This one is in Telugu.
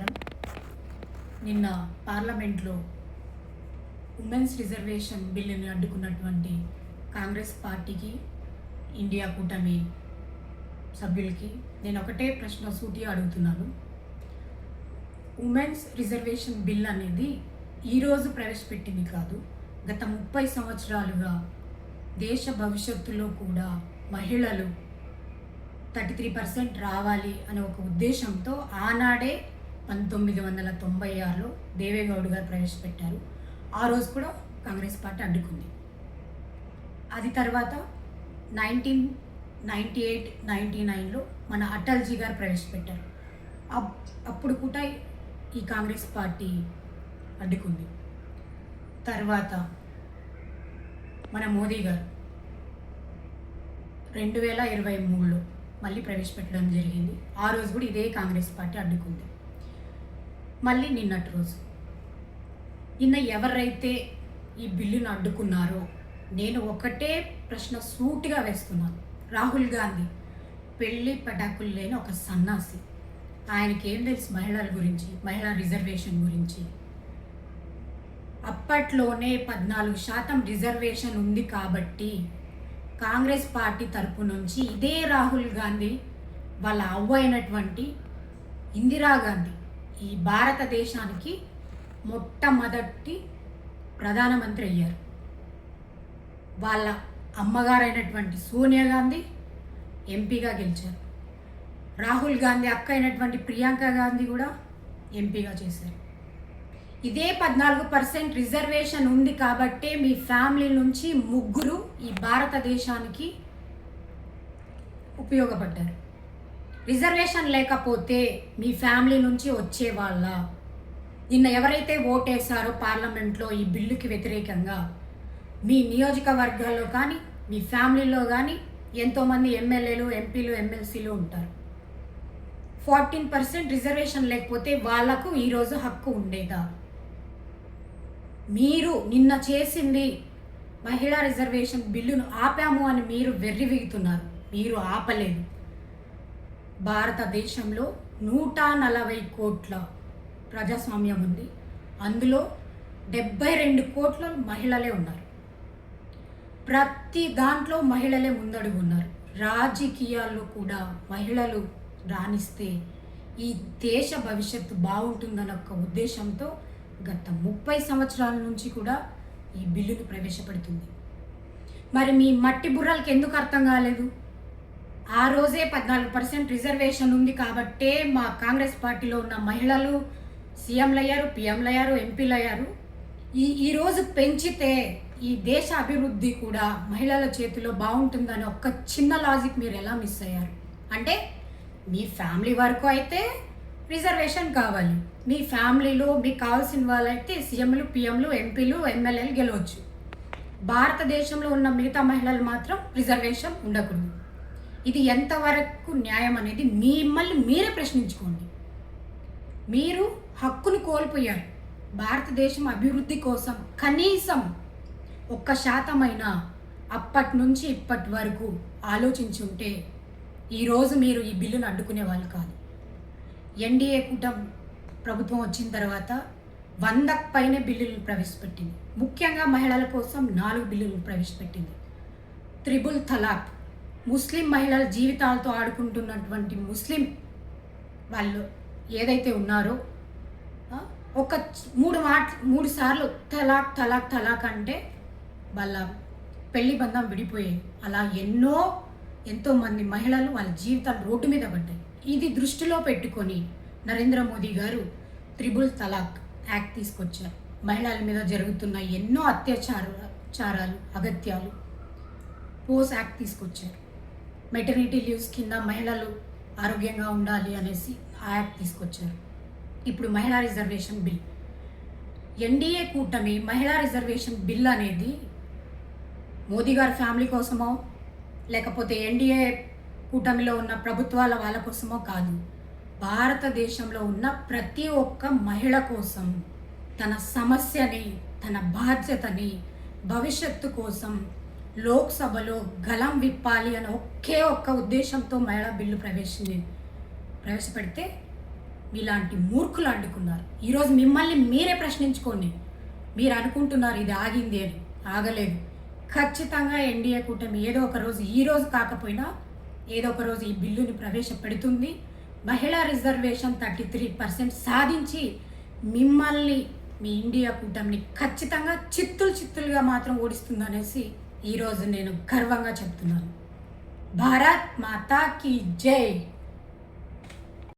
నమస్కారం. నిన్న పార్లమెంట్లో ఉమెన్స్ రిజర్వేషన్ బిల్లుని అడ్డుకున్నటువంటి కాంగ్రెస్ పార్టీకి, ఇండియా కూటమి సభ్యులకి నేను ఒకటే ప్రశ్న సూటిగా అడుగుతున్నాను. ఉమెన్స్ రిజర్వేషన్ బిల్ అనేది ఈరోజు ప్రవేశపెట్టింది కాదు. గత 30 సంవత్సరాలుగా దేశ భవిష్యత్తులో కూడా మహిళలు 33% రావాలి అనే ఒక ఉద్దేశంతో ఆనాడే 1996లో దేవేగౌడ్ గారు ప్రవేశపెట్టారు. ఆ రోజు కూడా కాంగ్రెస్ పార్టీ అడ్డుకుంది. అది తర్వాత 1998, 99లో మన అటల్జీ గారు ప్రవేశపెట్టారు. అప్పుడు కూడా ఈ కాంగ్రెస్ పార్టీ అడ్డుకుంది. తర్వాత మన మోదీ గారు 2023లో మళ్ళీ ప్రవేశపెట్టడం జరిగింది. ఆ రోజు కూడా ఇదే కాంగ్రెస్ పార్టీ అడ్డుకుంది. మళ్ళీ నిన్నటి రోజు నిన్న ఎవరైతే ఈ బిల్లును అడ్డుకున్నారో నేను ఒకటే ప్రశ్న సూటిగా వేస్తున్నాను. రాహుల్ గాంధీ పెళ్ళి పటాకులు లేని ఒక సన్నాసి. ఆయనకి ఏం తెలుసు మహిళల గురించి, మహిళా రిజర్వేషన్ గురించి? అప్పట్లోనే 14% రిజర్వేషన్ ఉంది కాబట్టి కాంగ్రెస్ పార్టీ తరపు నుంచి ఇదే రాహుల్ గాంధీ వాళ్ళ అవ్వ అయినటువంటి ఇందిరాగాంధీ ఈ భారతదేశానికి మొట్టమొదటి ప్రధానమంత్రి అయ్యారు. వాళ్ళ అమ్మగారైనటువంటి సోనియా గాంధీ ఎంపీగా గెలిచారు. రాహుల్ గాంధీ అక్క అయినటువంటి ప్రియాంక గాంధీ కూడా ఎంపీగా చేశారు. ఇదే 14% రిజర్వేషన్ ఉంది కాబట్టే మీ ఫ్యామిలీ నుంచి 3 ఈ భారతదేశానికి ఉపయోగపడ్డారు. రిజర్వేషన్ లేకపోతే మీ ఫ్యామిలీ నుంచి వచ్చేవాళ్ళ? నిన్న ఎవరైతే ఓటేశారో పార్లమెంట్లో ఈ బిల్లుకి వ్యతిరేకంగా, మీ నియోజకవర్గాల్లో కానీ మీ ఫ్యామిలీలో కానీ ఎంతోమంది ఎమ్మెల్యేలు, ఎంపీలు, ఎమ్మెల్సీలు ఉంటారు. 14% రిజర్వేషన్ లేకపోతే వాళ్లకు ఈరోజు హక్కు ఉండేదా? మీరు నిన్న చేసింది మహిళా రిజర్వేషన్ బిల్లును ఆపాము అని మీరు వెర్రివీగుతున్నారు. మీరు ఆపలేదు. భారతదేశంలో 140 కోట్ల ప్రజాస్వామ్యం ఉంది. అందులో 72 కోట్ల మహిళలే ఉన్నారు. ప్రతి దాంట్లో మహిళలే ముందడుగు ఉన్నారు. రాజకీయాల్లో కూడా మహిళలు రాణిస్తే ఈ దేశ భవిష్యత్తు బాగుంటుందన్న ఒక ఉద్దేశంతో గత 30 సంవత్సరాల నుంచి కూడా ఈ బిల్లును ప్రవేశపెడుతుంది. మరి మీ మట్టి బుర్రలకి ఎందుకు అర్థం కాలేదు? ఆ రోజే 14% రిజర్వేషన్ ఉంది కాబట్టే మా కాంగ్రెస్ పార్టీలో ఉన్న మహిళలు సీఎంలు అయ్యారు, పిఎంలు అయ్యారు, ఎంపీలు అయ్యారు. ఈరోజు పెంచితే ఈ దేశ అభివృద్ధి కూడా మహిళల చేతిలో బాగుంటుందని ఒక్క చిన్న లాజిక్ మీరు ఎలా మిస్ అయ్యారు? అంటే మీ ఫ్యామిలీ వరకు అయితే రిజర్వేషన్ కావాలి. మీ ఫ్యామిలీలో మీకు కావాల్సిన వాళ్ళైతే సీఎంలు, పిఎంలు, ఎంపీలు, ఎమ్మెల్యేలు గెలవచ్చు. భారతదేశంలో ఉన్న మిగతా మహిళలు మాత్రం రిజర్వేషన్ ఉండకూడదు. ఇది ఎంతవరకు న్యాయం అనేది మిమ్మల్ని మీరే ప్రశ్నించుకోండి. మీరు హక్కును కోల్పోయారు. భారతదేశం అభివృద్ధి కోసం కనీసం 1% అప్పటి నుంచి ఇప్పటి వరకు ఆలోచించుంటే ఈరోజు మీరు ఈ బిల్లును అడ్డుకునే వాళ్ళు కాదు. ఎన్డీఏ కూటమి ప్రభుత్వం వచ్చిన తర్వాత 100కు పైనే బిల్లులను ప్రవేశపెట్టింది. ముఖ్యంగా మహిళల కోసం 4 బిల్లులను ప్రవేశపెట్టింది. త్రిబుల్ తలాక్, ముస్లిం మహిళల జీవితాలతో ఆడుకుంటున్నటువంటి ముస్లిం వాళ్ళు ఏదైతే ఉన్నారో ఒక 3 సార్లు తలాక్ తలాక్ తలాక్ అంటే వాళ్ళ పెళ్లి బంధం విడిపోయేది. అలా ఎంతోమంది మహిళలు వాళ్ళ జీవితాలు రోడ్డు మీద పడ్డాయి. ఇది దృష్టిలో పెట్టుకొని నరేంద్ర మోదీ గారు త్రిబుల్ తలాక్ యాక్ట్ తీసుకొచ్చారు. మహిళల మీద జరుగుతున్న ఎన్నో అత్యాచారాలు, అగత్యాలు పోస్ యాక్ట్ తీసుకొచ్చారు. మెటర్నిటీ లీవ్స్ కింద మహిళలు ఆరోగ్యంగా ఉండాలి అనేసి ఆ యాక్ట్ తీసుకొచ్చారు. ఇప్పుడు మహిళా రిజర్వేషన్ బిల్, ఎన్డీఏ కూటమి మహిళా రిజర్వేషన్ బిల్ అనేది మోదీ గారి ఫ్యామిలీ కోసమో లేకపోతే ఎన్డీఏ కూటమిలో ఉన్న ప్రభుత్వాల వాళ్ళ కోసమో కాదు. భారతదేశంలో ఉన్న ప్రతి ఒక్క మహిళ కోసం తన సమస్యని, తన బాధ్యతని, భవిష్యత్తు కోసం లోక్సభలో గలం విప్పాలి అనే ఒకే ఒక్క ఉద్దేశంతో మహిళా బిల్లు ప్రవేశపెడితే మీలాంటి మూర్ఖులు అడ్డుకున్నారు. ఈరోజు మిమ్మల్ని మీరే ప్రశ్నించుకోండి. మీరు అనుకుంటున్నారు ఇది ఆగింది అని, ఆగలేదు. ఖచ్చితంగా ఎన్డీఏ కూటమి ఏదో ఒక రోజు, ఈ రోజు కాకపోయినా ఏదో ఒక రోజు ఈ బిల్లుని ప్రవేశపెడుతుంది. మహిళా రిజర్వేషన్ 33% సాధించి మిమ్మల్ని, మీ ఇండియా కూటమిని ఖచ్చితంగా చిత్తులుగా మాత్రం ఓడిస్తుందనేసి ఈరోజు నేను గర్వంగా చెప్తున్నాను. భారత్ మాతా కీ జై.